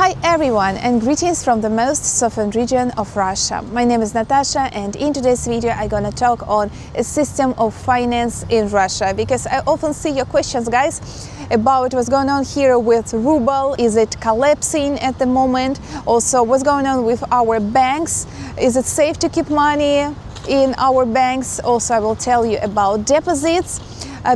Hi everyone, and greetings from the most southern region of Russia. My name is Natasha, and in today's video I'm gonna talk on a system of finance in Russia, because I often see your questions, guys, about what's going on here with ruble. Is it collapsing at the moment? Also, what's going on with our banks? Is it safe to keep money in our banks? Also, I will tell you about deposits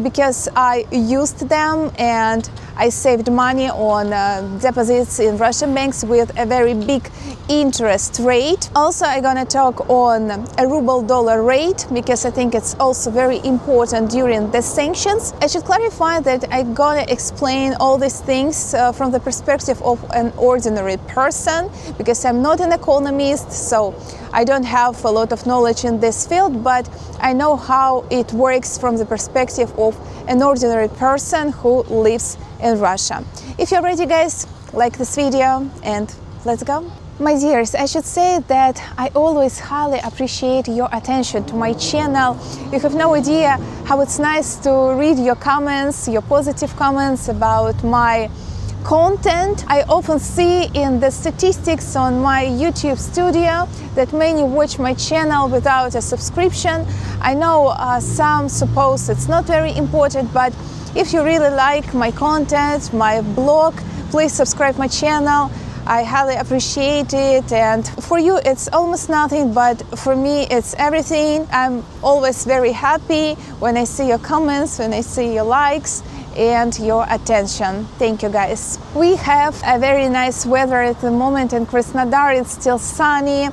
because I used them and I saved money on deposits in Russian banks with a very big interest rate. Also, I'm gonna talk on a ruble-dollar rate because I think it's also very important during the sanctions. I should clarify that I'm gonna explain all these things from the perspective of an ordinary person, because I'm not an economist, so I don't have a lot of knowledge in this field, but I know how it works from the perspective of an ordinary person who lives in Russia. If you're ready, guys, like this video and let's go. My dears, I should say that I always highly appreciate your attention to my channel. You have no idea how it's nice to read your comments, your positive comments about my content. I often see in the statistics on my YouTube studio that many watch my channel without a subscription. I know some suppose it's not very important, but if you really like my content, my blog, please subscribe my channel. I highly appreciate it, and for you it's almost nothing, but for me it's everything. I'm always very happy when I see your comments, when I see your likes and your attention. Thank you, guys. We have a very nice weather at the moment in Krasnodar. It's still sunny.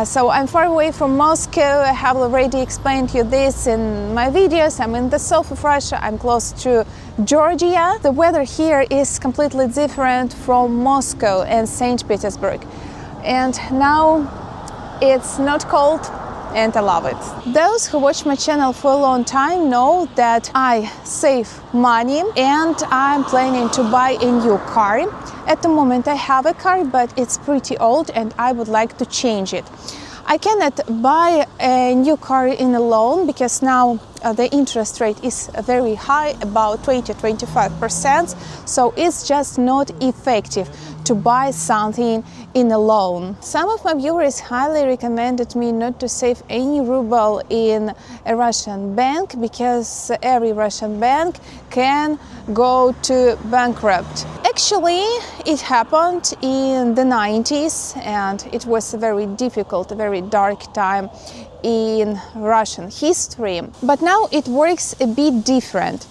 So I'm far away from Moscow. I have already explained you this in my videos. I'm in the south of Russia. I'm close to Georgia. The weather here is completely different from Moscow and St. Petersburg. And now it's not cold, and I love it. Those who watch my channel for a long time know that I save money and I'm planning to buy a new car. At the moment I have a car, but it's pretty old and I would like to change it. I cannot buy a new car in a loan because now the interest rate is very high, about 20–25%, so it's just not effective to buy something in a loan. Some of my viewers highly recommended me not to save any ruble in a Russian bank because every Russian bank can go to bankrupt. Actually, it happened in the 90s and it was a very difficult, a very dark time in Russian history. But now it works a bit different.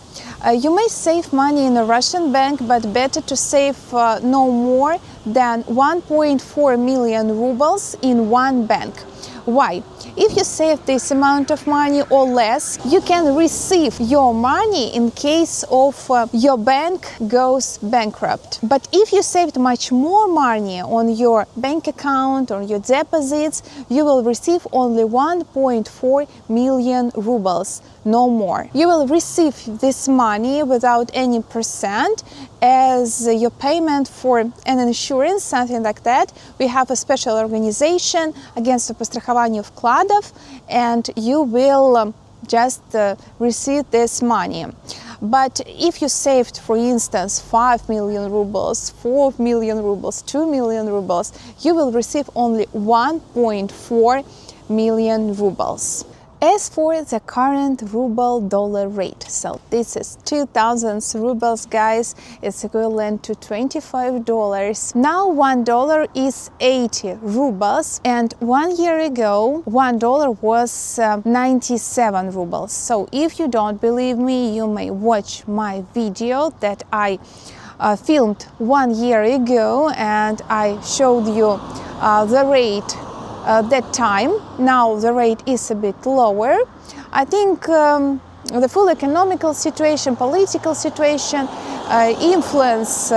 You may save money in a Russian bank, but better to save no more than 1.4 million rubles in one bank. Why? If you save this amount of money or less, you can receive your money in case of your bank goes bankrupt. But if you saved much more money on your bank account or your deposits, you will receive only 1.4 million rubles, no more. You will receive this money without any percent as your payment for an insurance, something like that. We have a special organization against пострахование вкладов, and you will just receive this money. But if you saved, for instance, 5 million rubles, 4 million rubles, 2 million rubles, you will receive only 1.4 million rubles. As for the current ruble-dollar rate, so this is 2000 rubles, guys, it's equivalent to $25. Now $1 is 80 rubles, and 1 year ago $1 was 97 rubles. So if you don't believe me, you may watch my video that I filmed 1 year ago, and I showed you the rate that time. Now the rate is a bit lower. I think the full economical situation, political situation influence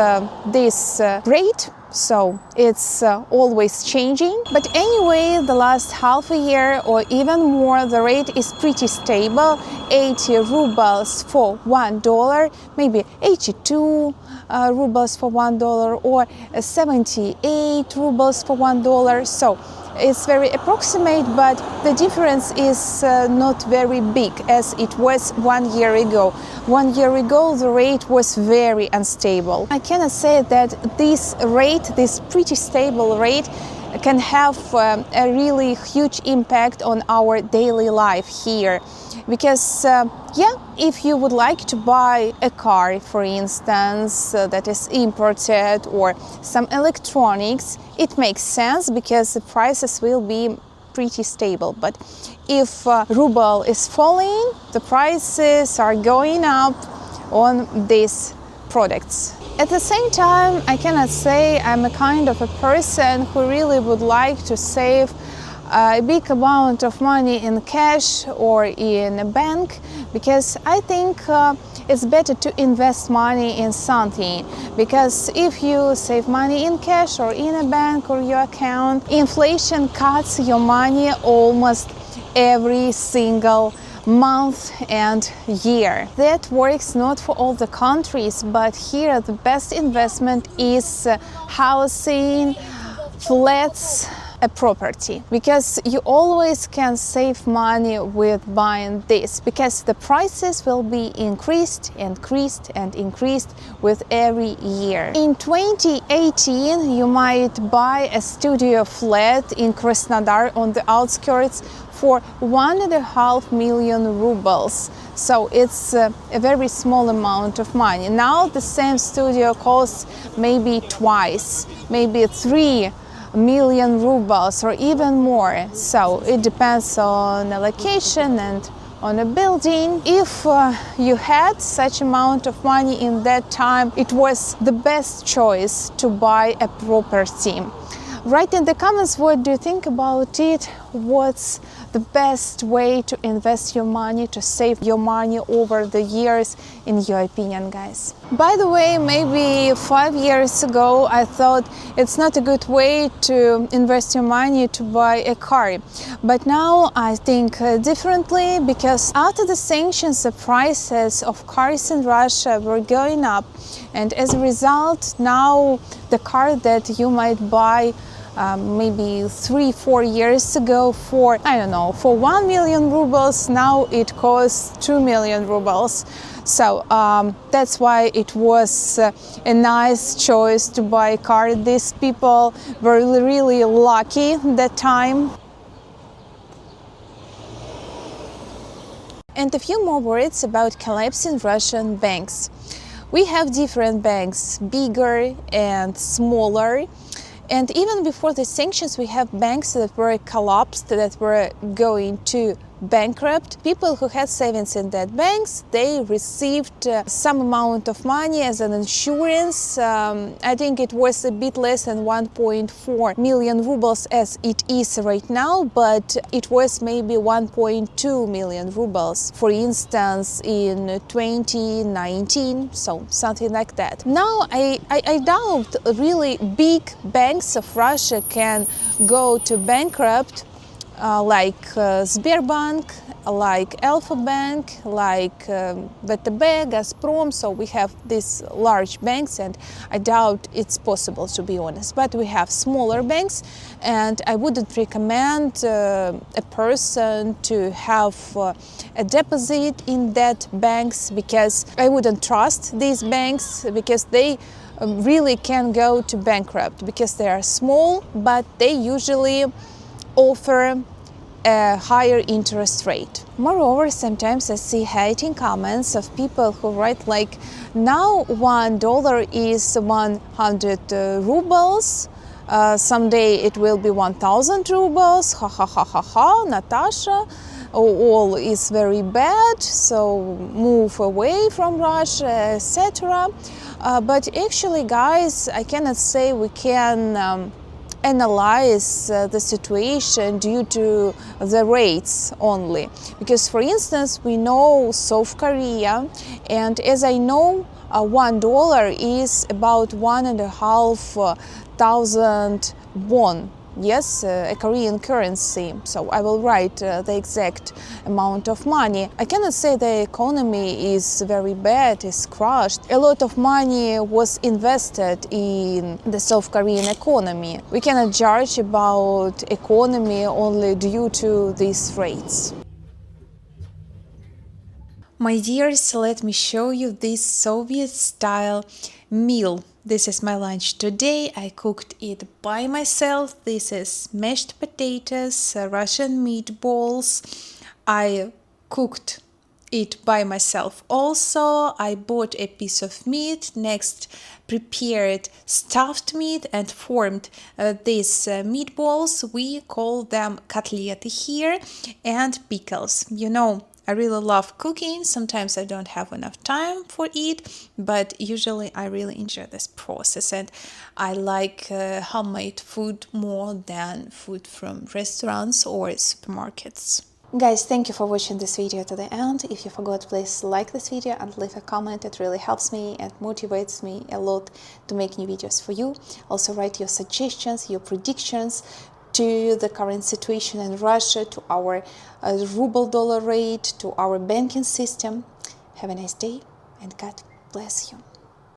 this rate, so it's always changing. But anyway, the last half a year or even more, the rate is pretty stable. 80 rubles for $1, maybe 82 rubles for $1, or 78 rubles for $1. So It's very approximate, but the difference is not very big as it was 1 year ago. 1 year ago the rate was very unstable. I cannot say that this rate, this pretty stable rate, can have a really huge impact on our daily life here. Because if you would like to buy a car, for instance, that is imported, or some electronics, it makes sense because the prices will be pretty stable. But if ruble is falling, the prices are going up on these products. At the same time, I cannot say I'm a kind of a person who really would like to save a big amount of money in cash or in a bank, because I think it's better to invest money in something, because if you save money in cash or in a bank or your account, inflation cuts your money almost every single month and year. That works not for all the countries, but here the best investment is housing, flats, a property, because you always can save money with buying this, because the prices will be increased with every year. In 2018 you might buy a studio flat in Krasnodar on the outskirts for 1.5 million rubles. So it's a very small amount of money. Now the same studio costs maybe twice, maybe 3 million rubles or even more. So it depends on the location and on a building. If you had such amount of money in that time, it was the best choice to buy a property. Write in the comments what do you think about it. What's the best way to invest your money, to save your money over the years, in your opinion, guys? By the way, maybe 5 years ago I thought it's not a good way to invest your money to buy a car. But now I think differently, because after the sanctions the prices of cars in Russia were going up, and as a result now the car that you might buy maybe 3-4 years ago for, I don't know, for 1 million rubles, now it costs 2 million rubles. So that's why it was a nice choice to buy a car. These people were really lucky that time. And a few more words about collapsing Russian banks. We have different banks, bigger and smaller. And even before the sanctions, we have banks that were collapsed, that were going to bankrupt. People who had savings in that banks, they received some amount of money as an insurance. I think it was a bit less than 1.4 million rubles as it is right now, but it was maybe 1.2 million rubles, for instance, in 2019, so something like that. Now I doubt really big banks of Russia can go to bankrupt, like Sberbank, like Alfa Bank, like VTB, Gazprom. So we have these large banks, and I doubt it's possible, to be honest. But we have smaller banks, and I wouldn't recommend a person to have a deposit in that banks, because I wouldn't trust these banks, because they really can go to bankrupt, because they are small, but they usually offer a higher interest rate. Moreover, sometimes I see hating comments of people who write like, now $1 is 100 rubles, someday it will be 1,000 rubles, ha ha ha ha ha, Natasha, all is very bad, so move away from Russia, etc. But actually, guys, I cannot say we can analyze the situation due to the rates only, because for instance we know South Korea, and as I know $1 is about 1,500 won yes, a Korean currency, so I will write the exact amount of money. I cannot say the economy is very bad, is crushed. A lot of money was invested in the South Korean economy. We cannot judge about economy only due to these rates. My dears, let me show you this Soviet-style meal. This is my lunch today. I cooked it by myself. This is mashed potatoes, Russian meatballs. I cooked it by myself also. I bought a piece of meat, next prepared stuffed meat and formed these meatballs. We call them котлеты here, and pickles. You know, I really love cooking. Sometimes I don't have enough time for it, but usually I really enjoy this process, and I like homemade food more than food from restaurants or supermarkets. Guys, thank you for watching this video to the end. If you forgot, please like this video and leave a comment. It really helps me and motivates me a lot to make new videos for you. Also write your suggestions, your predictions to the current situation in Russia, to our ruble-dollar rate, to our banking system. Have a nice day and God bless you.